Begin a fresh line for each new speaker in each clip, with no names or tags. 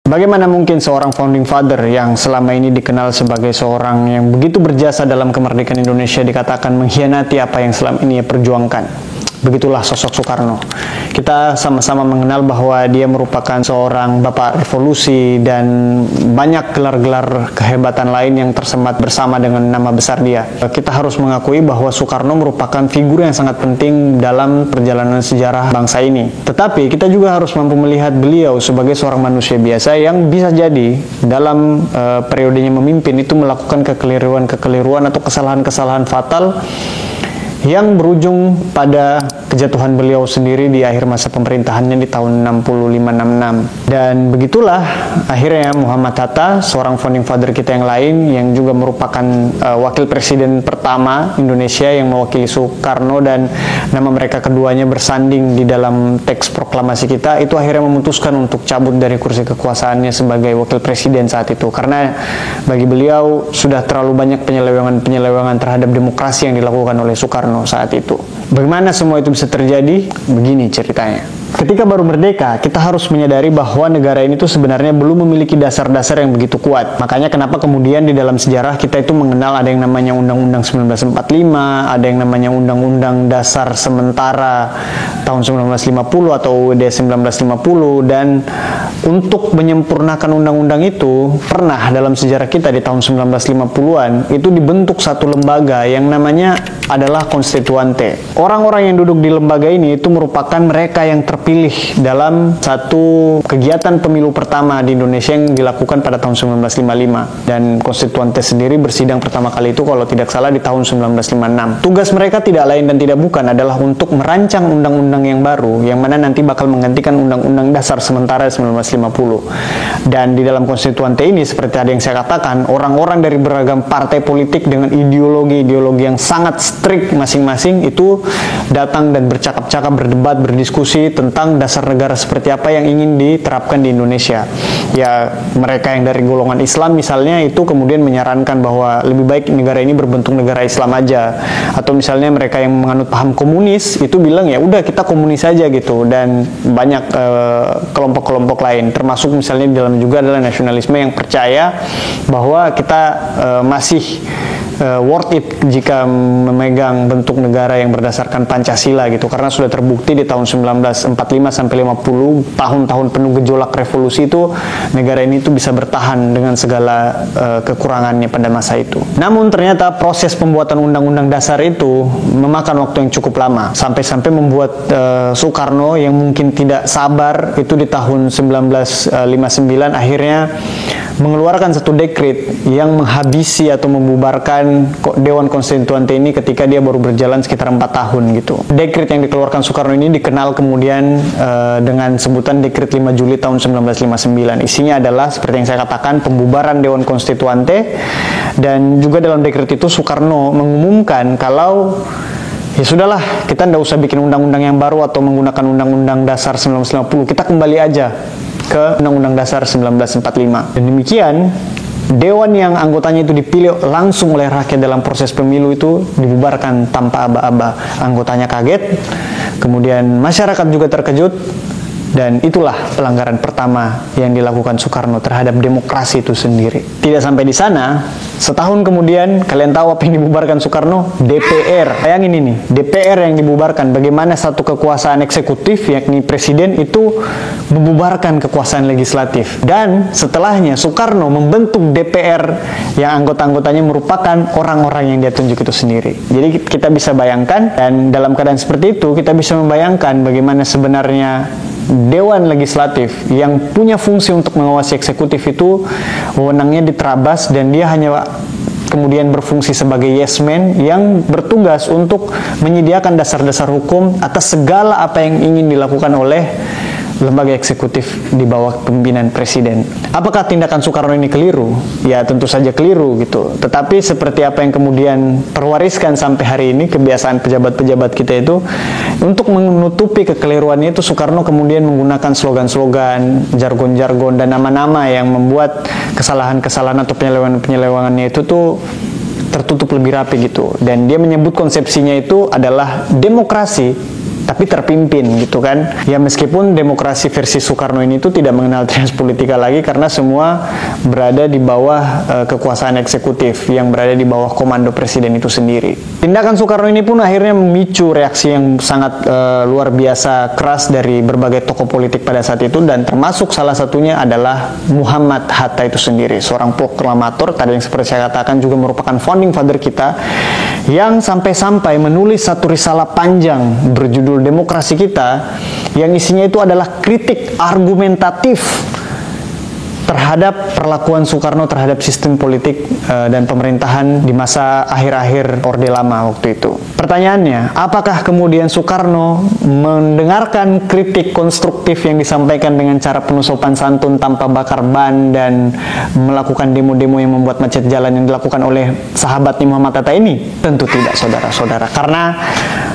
Bagaimana mungkin seorang founding father yang selama ini dikenal sebagai seorang yang begitu berjasa dalam kemerdekaan Indonesia dikatakan mengkhianati apa yang selama ini ia perjuangkan? Begitulah sosok Soekarno. Kita sama-sama mengenal bahwa dia merupakan seorang bapak revolusi dan banyak gelar-gelar kehebatan lain yang tersemat bersama dengan nama besar dia. Kita harus mengakui bahwa Soekarno merupakan figur yang sangat penting dalam perjalanan sejarah bangsa ini. Tetapi kita juga harus mampu melihat beliau sebagai seorang manusia biasa yang bisa jadi dalam periodenya memimpin itu melakukan kekeliruan atau kesalahan-kesalahan fatal yang berujung pada kejatuhan beliau sendiri di akhir masa pemerintahannya di tahun 65-66. Dan begitulah akhirnya Muhammad Hatta, seorang founding father kita yang lain yang juga merupakan wakil presiden pertama Indonesia yang mewakili Soekarno dan nama mereka keduanya bersanding di dalam teks proklamasi kita, itu akhirnya memutuskan untuk cabut dari kursi kekuasaannya sebagai wakil presiden saat itu karena bagi beliau sudah terlalu banyak penyelewengan terhadap demokrasi yang dilakukan oleh Soekarno saat itu. Bagaimana semua itu bisa terjadi? Begini ceritanya. Ketika baru merdeka, kita harus menyadari bahwa negara ini tuh sebenarnya belum memiliki dasar-dasar yang begitu kuat. Makanya kenapa kemudian di dalam sejarah kita itu mengenal ada yang namanya Undang-Undang 1945, ada yang namanya Undang-Undang Dasar Sementara tahun 1950 atau UUD 1950, dan untuk menyempurnakan undang-undang itu pernah dalam sejarah kita di tahun 1950-an itu dibentuk satu lembaga yang namanya adalah Konstituante. Orang-orang yang duduk di lembaga ini itu merupakan mereka yang terpilih dalam satu kegiatan pemilu pertama di Indonesia yang dilakukan pada tahun 1955, dan Konstituante sendiri bersidang pertama kali itu kalau tidak salah di tahun 1956. Tugas mereka tidak lain dan tidak bukan adalah untuk merancang undang-undang yang baru yang mana nanti bakal menggantikan Undang-Undang Dasar Sementara 1950. Dan di dalam Konstituante ini seperti ada yang saya katakan, orang-orang dari beragam partai politik dengan ideologi-ideologi yang sangat strict masing-masing itu datang dan bercakap-cakap, berdebat, berdiskusi tentang dasar negara seperti apa yang ingin diterapkan di Indonesia. Ya, mereka yang dari golongan Islam misalnya itu kemudian menyarankan bahwa lebih baik negara ini berbentuk negara Islam aja. Atau misalnya mereka yang menganut paham komunis itu bilang ya udah kita komunis aja gitu. Dan banyak kelompok-kelompok lain, termasuk misalnya di dalam juga adalah nasionalisme yang percaya bahwa kita masih worth it jika memegang bentuk negara yang berdasarkan Pancasila gitu, karena sudah terbukti di tahun 1945 sampai 50 tahun-tahun penuh gejolak revolusi itu negara ini tuh bisa bertahan dengan segala kekurangannya pada masa itu. Namun ternyata proses pembuatan undang-undang dasar itu memakan waktu yang cukup lama sampai membuat Soekarno yang mungkin tidak sabar itu di tahun 1959 akhirnya mengeluarkan satu dekret yang menghabisi atau membubarkan Dewan Konstituante ini ketika dia baru berjalan sekitar 4 tahun gitu. Dekret yang dikeluarkan Soekarno ini dikenal kemudian dengan sebutan Dekret 5 Juli tahun 1959. Isinya adalah seperti yang saya katakan pembubaran Dewan Konstituante, dan juga dalam dekret itu Soekarno mengumumkan kalau ya sudahlah, kita tidak usah bikin undang-undang yang baru atau menggunakan Undang-Undang Dasar 1950, kita kembali aja ke Undang-Undang Dasar 1945. Dan demikian, Dewan yang anggotanya itu dipilih langsung oleh rakyat dalam proses pemilu itu dibubarkan tanpa aba-aba. Anggotanya kaget, kemudian masyarakat juga terkejut, dan itulah pelanggaran pertama yang dilakukan Soekarno terhadap demokrasi itu sendiri. Tidak sampai di sana, setahun kemudian kalian tahu apa yang dibubarkan Soekarno? DPR. Bayangin ini, DPR yang dibubarkan. Bagaimana satu kekuasaan eksekutif yakni presiden itu membubarkan kekuasaan legislatif. Dan setelahnya Soekarno membentuk DPR yang anggota-anggotanya merupakan orang-orang yang dia tunjuk itu sendiri. Jadi kita bisa bayangkan, dan dalam keadaan seperti itu kita bisa membayangkan bagaimana sebenarnya Dewan Legislatif yang punya fungsi untuk mengawasi eksekutif itu wewenangnya diterabas, dan dia hanya kemudian berfungsi sebagai yes man yang bertugas untuk menyediakan dasar-dasar hukum atas segala apa yang ingin dilakukan oleh lembaga eksekutif di bawah pimpinan presiden. Apakah tindakan Soekarno ini keliru? Ya tentu saja keliru gitu. Tetapi seperti apa yang kemudian terwariskan sampai hari ini kebiasaan pejabat-pejabat kita itu, untuk menutupi kekeliruannya itu Soekarno kemudian menggunakan slogan-slogan, jargon-jargon dan nama-nama yang membuat kesalahan-kesalahan atau penyelewengannya itu tuh tertutup lebih rapi gitu. Dan dia menyebut konsepsinya itu adalah demokrasi tapi terpimpin gitu kan. Ya meskipun demokrasi versi Soekarno ini tuh tidak mengenal trias politika lagi karena semua berada di bawah kekuasaan eksekutif yang berada di bawah komando presiden itu sendiri. Tindakan Soekarno ini pun akhirnya memicu reaksi yang sangat luar biasa keras dari berbagai tokoh politik pada saat itu, dan termasuk salah satunya adalah Muhammad Hatta itu sendiri, seorang proklamator tadi yang seperti saya katakan juga merupakan founding father kita, yang sampai-sampai menulis satu risalah panjang berjudul Demokrasi Kita, yang isinya itu adalah kritik argumentatif terhadap perlakuan Soekarno terhadap sistem politik dan pemerintahan di masa akhir-akhir Orde Lama waktu itu. Pertanyaannya, apakah kemudian Soekarno mendengarkan kritik konstruktif yang disampaikan dengan cara penuh sopan santun tanpa bakar ban dan melakukan demo-demo yang membuat macet jalan yang dilakukan oleh sahabatnya Muhammad Hatta ini? Tentu tidak, saudara-saudara. Karena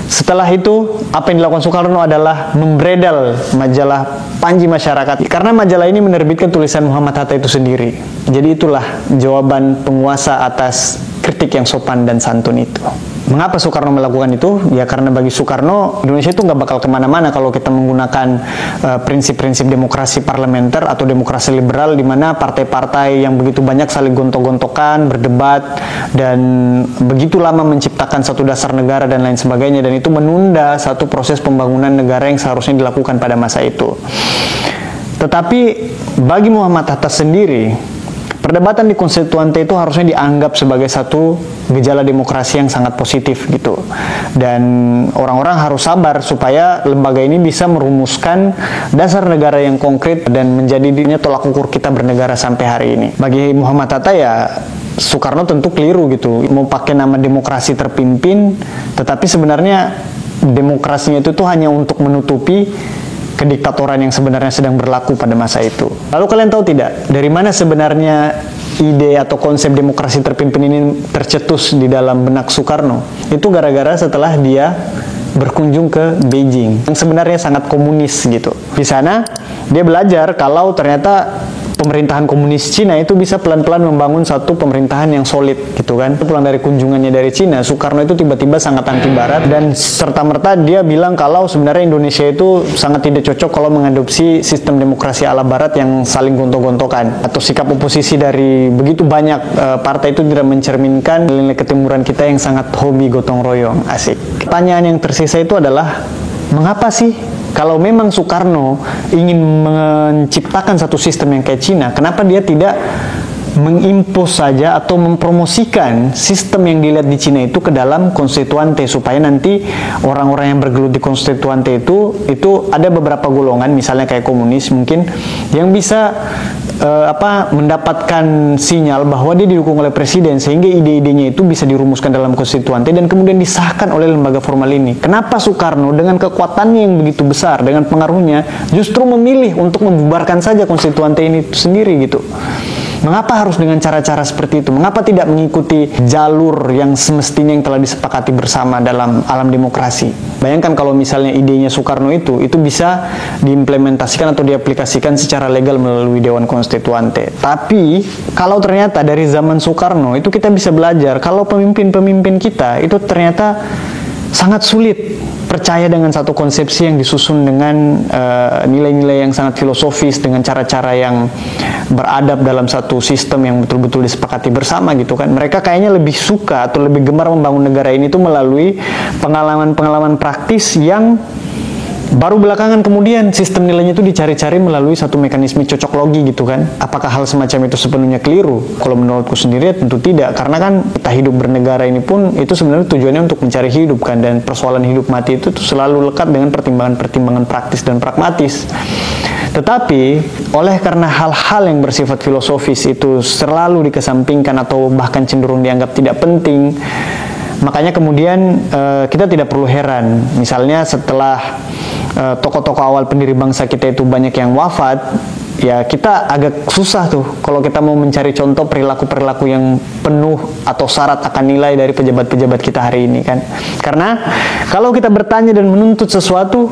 setelah itu, apa yang dilakukan Soekarno adalah membredel majalah Panji Masyarakat. Karena majalah ini menerbitkan tulisan Muhammad Hatta itu sendiri. Jadi itulah jawaban penguasa atas kritik yang sopan dan santun itu. Mengapa Soekarno melakukan itu? Ya karena bagi Soekarno, Indonesia itu nggak bakal kemana-mana kalau kita menggunakan prinsip-prinsip demokrasi parlementer atau demokrasi liberal, di mana partai-partai yang begitu banyak saling gontok-gontokan, berdebat, dan begitu lama menciptakan satu dasar negara dan lain sebagainya, dan itu menunda satu proses pembangunan negara yang seharusnya dilakukan pada masa itu. Tetapi bagi Muhammad Hatta sendiri, perdebatan di konstituante itu harusnya dianggap sebagai satu gejala demokrasi yang sangat positif gitu. Dan orang-orang harus sabar supaya lembaga ini bisa merumuskan dasar negara yang konkret dan menjadi dirinya tolak ukur kita bernegara sampai hari ini. Bagi Muhammad Hatta ya Soekarno tentu keliru gitu, mau pakai nama demokrasi terpimpin, tetapi sebenarnya demokrasinya itu tuh hanya untuk menutupi kediktatoran yang sebenarnya sedang berlaku pada masa itu. Lalu kalian tahu tidak, dari mana sebenarnya ide atau konsep demokrasi terpimpin ini tercetus di dalam benak Soekarno? Itu gara-gara setelah dia berkunjung ke Beijing, yang sebenarnya sangat komunis gitu. Di sana, dia belajar kalau ternyata pemerintahan komunis Cina itu bisa pelan-pelan membangun satu pemerintahan yang solid gitu kan. Pulang dari kunjungannya dari Cina, Soekarno itu tiba-tiba sangat anti barat dan serta-merta dia bilang kalau sebenarnya Indonesia itu sangat tidak cocok kalau mengadopsi sistem demokrasi ala barat yang saling gontok-gontokan, atau sikap oposisi dari begitu banyak partai itu tidak mencerminkan nilai ketimuran kita yang sangat hobi gotong royong. Asik. Pertanyaan yang tersisa itu adalah, mengapa sih kalau memang Soekarno ingin menciptakan satu sistem yang kayak Cina, kenapa dia tidak mengimpos saja atau mempromosikan sistem yang dilihat di Cina itu ke dalam konstituante, supaya nanti orang-orang yang bergelut di konstituante itu ada beberapa golongan, misalnya kayak komunis mungkin, yang bisa mendapatkan sinyal bahwa dia didukung oleh presiden, sehingga ide-idenya itu bisa dirumuskan dalam konstituante dan kemudian disahkan oleh lembaga formal ini. Kenapa Soekarno dengan kekuatannya yang begitu besar, dengan pengaruhnya, justru memilih untuk membubarkan saja konstituante ini sendiri gitu? Mengapa harus dengan cara-cara seperti itu? Mengapa tidak mengikuti jalur yang semestinya yang telah disepakati bersama dalam alam demokrasi? Bayangkan kalau misalnya idenya Soekarno itu bisa diimplementasikan atau diaplikasikan secara legal melalui Dewan Konstituante. Tapi kalau ternyata dari zaman Soekarno itu kita bisa belajar kalau pemimpin-pemimpin kita itu ternyata sangat sulit percaya dengan satu konsepsi yang disusun dengan nilai-nilai yang sangat filosofis, dengan cara-cara yang beradab dalam satu sistem yang betul-betul disepakati bersama gitu kan. Mereka kayaknya lebih suka atau lebih gemar membangun negara ini tuh melalui pengalaman-pengalaman praktis yang baru belakangan kemudian sistem nilainya itu dicari-cari melalui satu mekanisme cocok logi gitu kan. Apakah hal semacam itu sepenuhnya keliru? Kalau menurutku sendiri tentu tidak, karena kan kita hidup bernegara ini pun itu sebenarnya tujuannya untuk mencari hidup kan, dan persoalan hidup mati itu tuh selalu lekat dengan pertimbangan-pertimbangan praktis dan pragmatis. Tetapi oleh karena hal-hal yang bersifat filosofis itu selalu dikesampingkan atau bahkan cenderung dianggap tidak penting, makanya kemudian kita tidak perlu heran misalnya setelah tokoh-tokoh awal pendiri bangsa kita itu banyak yang wafat, ya kita agak susah tuh kalau kita mau mencari contoh perilaku-perilaku yang penuh atau syarat akan nilai dari pejabat-pejabat kita hari ini kan. Karena kalau kita bertanya dan menuntut sesuatu,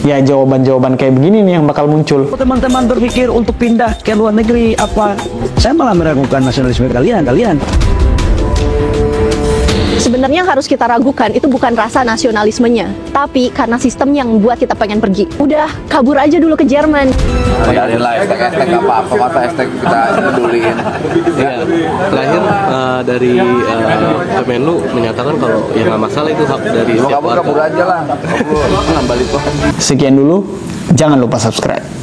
ya jawaban-jawaban kayak begini nih yang bakal muncul.
Teman-teman berpikir untuk pindah ke luar negeri apa? Saya malah meragukan nasionalisme kalian.
Sebenarnya yang harus kita ragukan itu bukan rasa nasionalismenya, tapi karena sistem yang membuat kita pengen pergi. Udah, kabur aja dulu ke Jerman.
Biarin lah hashtag apa-apa, masa hashtag kita peduliin.
Iya, terakhir dari Kemenlu menyatakan kalau ya nggak masalah itu hak dari setiap warga.
Kabur aja lah, kabur balik lagi.
Sekian dulu, jangan lupa subscribe.